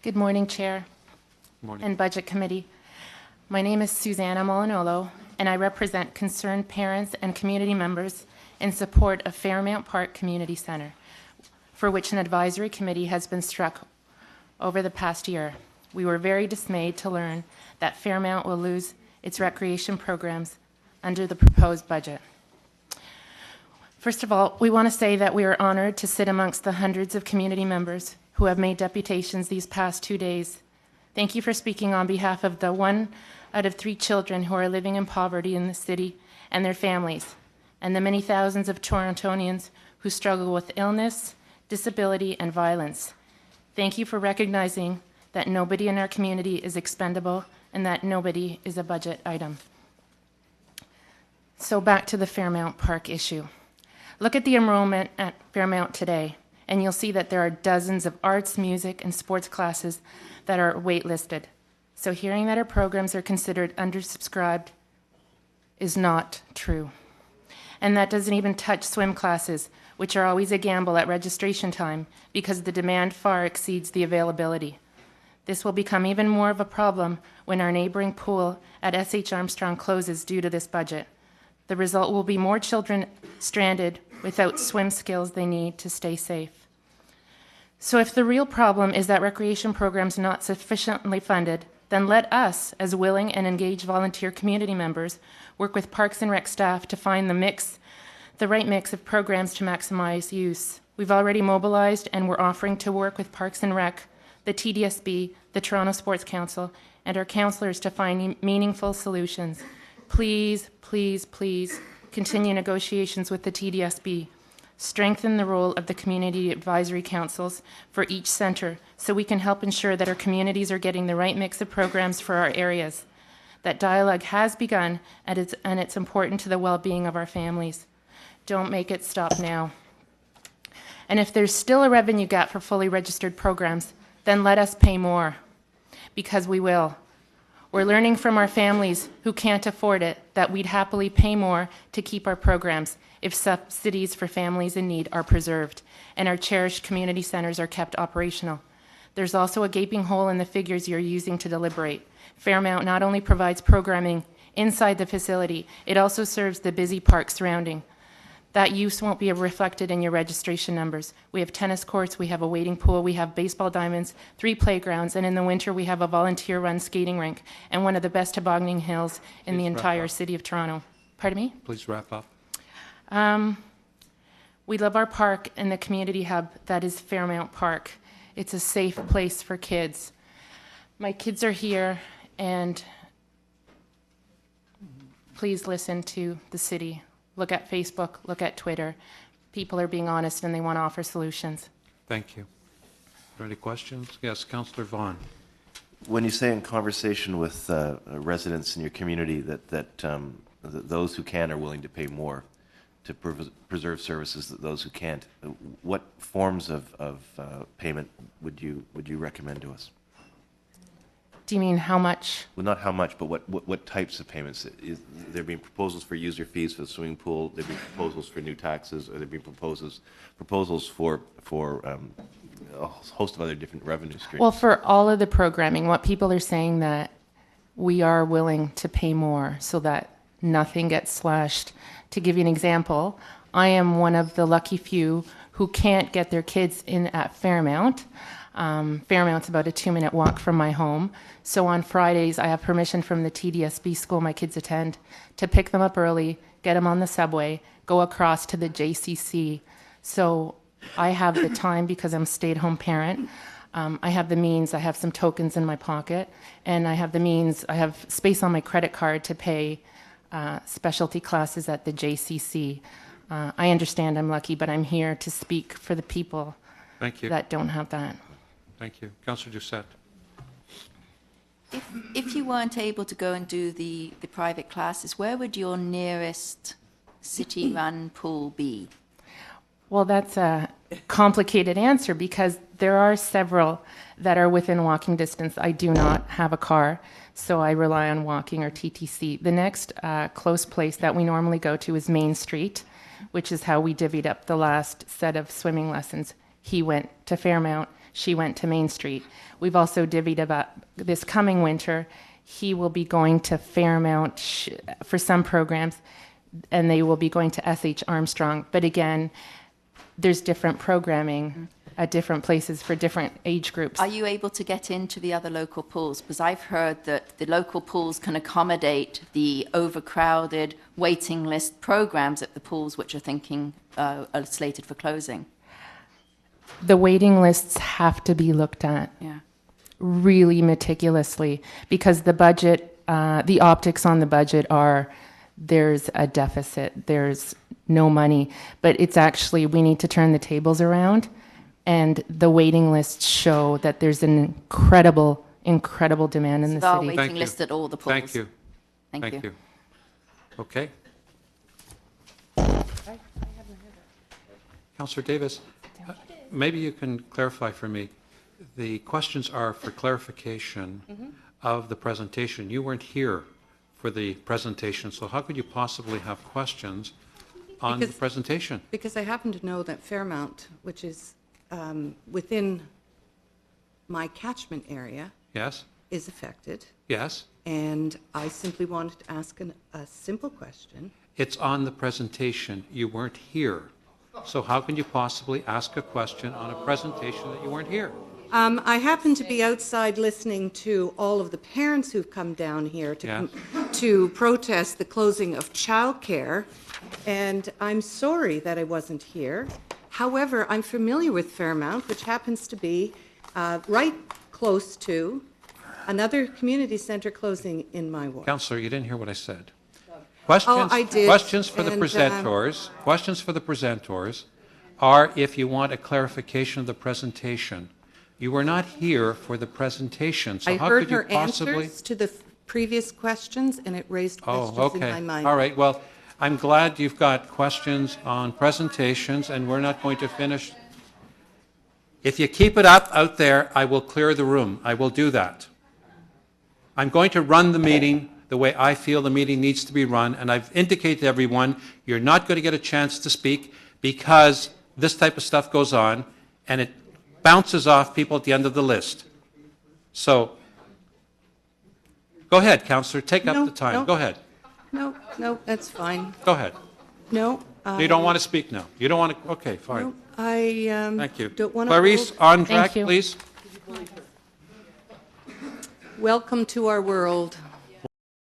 Good morning, Chair Morning. and Budget Committee. My name is Susana Molinolo, and I represent concerned parents and community members in support of Fairmount Park Community Centre, for which an advisory committee has been struck over the past year. We were very dismayed to learn that Fairmount will lose its recreation programs under the proposed budget. First of all, we want to say that we are honored to sit amongst the hundreds of community members who have made deputations these past 2 days. Thank you for speaking on behalf of the 1 out of 3 children who are living in poverty in the city and their families, and the many thousands of Torontonians who struggle with illness, disability, and violence. Thank you for recognizing that nobody in our community is expendable and that nobody is a budget item. So back to the Fairmount Park issue. Look at the enrollment at Fairmount today, and you'll see that there are dozens of arts, music, and sports classes that are waitlisted. So hearing that our programs are considered undersubscribed is not true. And that doesn't even touch swim classes, which are always a gamble at registration time because the demand far exceeds the availability. This will become even more of a problem when our neighboring pool at S.H. Armstrong closes due to this budget. The result will be more children stranded without swim skills they need to stay safe. So if the real problem is that recreation programs are not sufficiently funded, then let us, as willing and engaged volunteer community members, work with Parks and Rec staff to find the right mix of programs to maximize use. We've already mobilized and we're offering to work with Parks and Rec, the TDSB, the Toronto Sports Council, and our councillors to find meaningful solutions. Please, please, please continue negotiations with the TDSB. Strengthen the role of the community advisory councils for each centre so we can help ensure that our communities are getting the right mix of programs for our areas. That dialogue has begun and it's important to the well-being of our families. Don't make it stop now. And if there's still a revenue gap for fully registered programs, then let us pay more, because we will. We're learning from our families who can't afford it that we'd happily pay more to keep our programs if subsidies for families in need are preserved and our cherished community centres are kept operational. There's also a gaping hole in the figures you're using to deliberate. Fairmount not only provides programming inside the facility, it also serves the busy park surrounding. That use won't be reflected in your registration numbers. We have tennis courts, we have a wading pool, we have baseball diamonds, 3 playgrounds, and in the winter we have a volunteer-run skating rink and one of the best tobogganing hills in the entire city of Toronto. Pardon me? Please wrap up. We love our park and the community hub that is Fairmount Park. It's a safe place for kids. My kids are here, and please listen to the city. Look at Facebook, look at Twitter. People are being honest and they want to offer solutions. Thank you. Are there any questions? Yes, Councillor Vaughan. When you say in conversation with residents in your community that those who can are willing to pay more to preserve services that those who can't, what forms of payment would you recommend to us? Do you mean how much? Well, not how much, but what types of payments? Is there being proposals for user fees for the swimming pool? There being proposals for new taxes? Or there being proposals for a host of other different revenue streams? Well, for all of the programming, what people are saying that we are willing to pay more so that nothing gets slashed. To give you an example, I am one of the lucky few who can't get their kids in at Fairmount. Fairmount's about a 2-minute walk from my home. So on Fridays, I have permission from the TDSB school my kids attend to pick them up early, get them on the subway, go across to the JCC. So I have the time because I'm a stay-at-home parent. I have the means, I have some tokens in my pocket, and I have the means, I have space on my credit card to pay specialty classes at the JCC. I understand I'm lucky, but I'm here to speak for the people Thank you. that don't have that. Thank you. Councillor Doucette. If you weren't able to go and do the private classes, where would your nearest city-run pool be? Well, that's a complicated answer because there are several that are within walking distance. I do not have a car, so I rely on walking or TTC. The next close place that we normally go to is Main Street, which is how we divvied up the last set of swimming lessons. He went to Fairmount, she went to Main Street. We've also divvied about this coming winter. He will be going to Fairmount for some programs, and they will be going to S.H. Armstrong. But again, there's different programming at different places for different age groups. Are you able to get into the other local pools? Because I've heard that the local pools can accommodate the overcrowded waiting list programs at the pools which are are slated for closing. The waiting lists have to be looked at Yeah. really meticulously because the budget, the optics on the budget are there's a deficit, there's no money, but it's actually we need to turn the tables around, and the waiting lists show that there's an incredible demand in the There are city. waiting lists at all the pools. Thank you. Thank you. Okay. Councillor Davis, maybe you can clarify for me. The questions are for clarification of the presentation. You weren't here for the presentation, so how could you possibly have questions on the presentation? Because I happen to know that Fairmount, which is within my catchment area, Yes? is affected. Yes? And I simply wanted to ask a simple question. It's on the presentation. You weren't here. So how can you possibly ask a question on a presentation that you weren't here? I happen to be outside listening to all of the parents who've come down here to protest the closing of childcare, and I'm sorry that I wasn't here. However, I'm familiar with Fairmount, which happens to be right close to another community centre closing in my ward. Councillor, you didn't hear what I said. Questions, I did, questions for the and, presenters. Questions for the presenters are if you want a clarification of the presentation. You were not here for the presentation, so I how heard could you her possibly? answers to the previous questions, and it raised Oh, questions in okay. my mind. All right. Well, I'm glad you've got questions on presentations, and we're not going to finish. If you keep it up out there, I will clear the room. I will do that. I'm going to run the meeting the way I feel the meeting needs to be run, and I've indicated to everyone you're not going to get a chance to speak because this type of stuff goes on, and it bounces off people at the end of the list. So, go ahead, Councillor. Take up the time. No. Go ahead. No, that's fine. Go ahead. No. You don't want to speak now. You don't want to. Okay, fine. No, I Thank you. don't want to. Clarice, on track, Thank you. please. Welcome to our world.